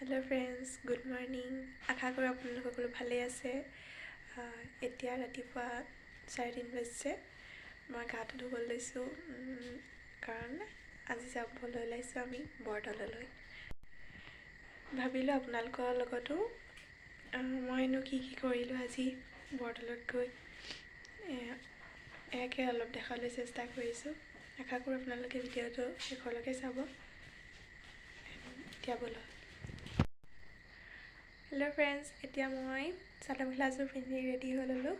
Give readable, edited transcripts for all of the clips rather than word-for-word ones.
Hello' friends, good morning. আশা কৰোঁ আপোনালোক সকলো ভালেই আছে। এতিয়া ৰাতিপুৱা 3:30 বাজিছে। মই গাটো ধুব লৈছোঁ কাৰণ আজি যাবলৈ ওলাইছোঁ আমি বৰতললৈ। ভাবিলোঁ আপোনালোকৰ লগতো মইনো কি কৰিলোঁ আজি বৰতলত গৈ এয়াকে অলপ দেখাবলৈ চেষ্টা কৰিছোঁ। আশা কৰোঁ আপোনালোকে ভিডিঅ'টো শেষলৈকে চাব। এতিয়া ব'লক। হেল্ল' ফ্ৰেণ্ডছ, এতিয়া মই চাদৰ মেখেলাযোৰ পিন্ধি ৰেডি হৈ ল'লোঁ।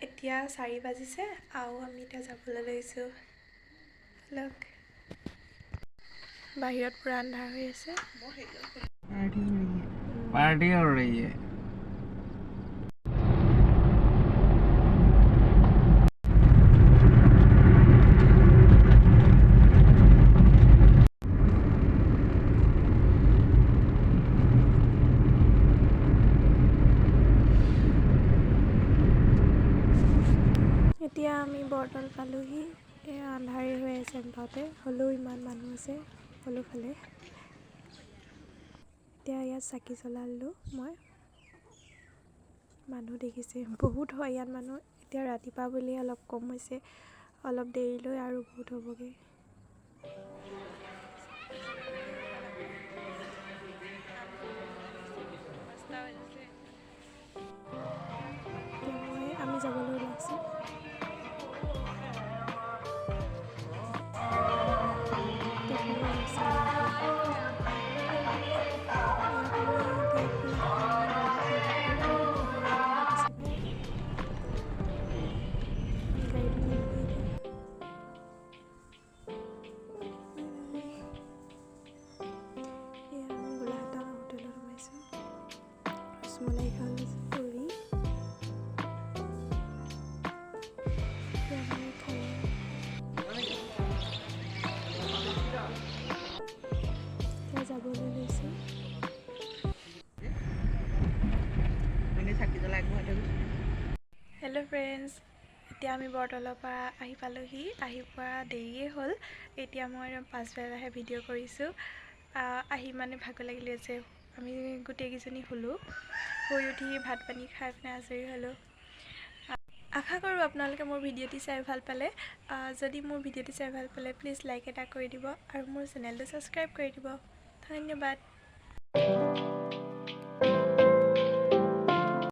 এতিয়া 4 বাজিছে আৰু আমি এতিয়া যাবলৈ লৈছোঁ। লওক, বাহিৰত পূৰা আন্ধাৰ হৈ আছে। पार्टी हो रही है। এতিয়া আমি বৰতল পালোহি। আন্ধাৰে হৈ আছে মুঠতে, হ'লেও ইমান মানুহ আছে সকলোফালে। এতিয়া ইয়াত চাকি জ্বলালোঁ মই। মানুহ দেখিছে বহুত হয় ইয়াত মানুহ। এতিয়া ৰাতিপুৱা বুলি অলপ কম হৈছে, অলপ দেৰিলৈ আৰু বহুত হ'বগৈ। আমি যাবলৈ ওলাইছোঁ। মলাই খালোঁ পুৰি। এতিয়া যাবলৈ লৈছোঁ। হেল্ল' ফ্ৰেণ্ডছ, এতিয়া আমি বৰতলৰ পৰা আহি পালোহি। আহি পোৱা দেৰিয়ে হ'ল। এতিয়া মই পাছবেলাহে ভিডিঅ' কৰিছোঁ। আহি মানে ভাগৰ লাগিলে যে আমি গোটেইকেইজনী শুলোঁ। শুই উঠি ভাত পানী খাই পিনে আজৰি হ'লোঁ। আশা কৰোঁ আপোনালোকে মোৰ ভিডিঅ'টি চাই ভাল পালে। যদি মোৰ ভিডিঅ'টি চাই ভাল পালে প্লিজ লাইক এটা কৰি দিব আৰু মোৰ চেনেলটো ছাবস্ক্ৰাইব কৰি দিব। ধন্যবাদ।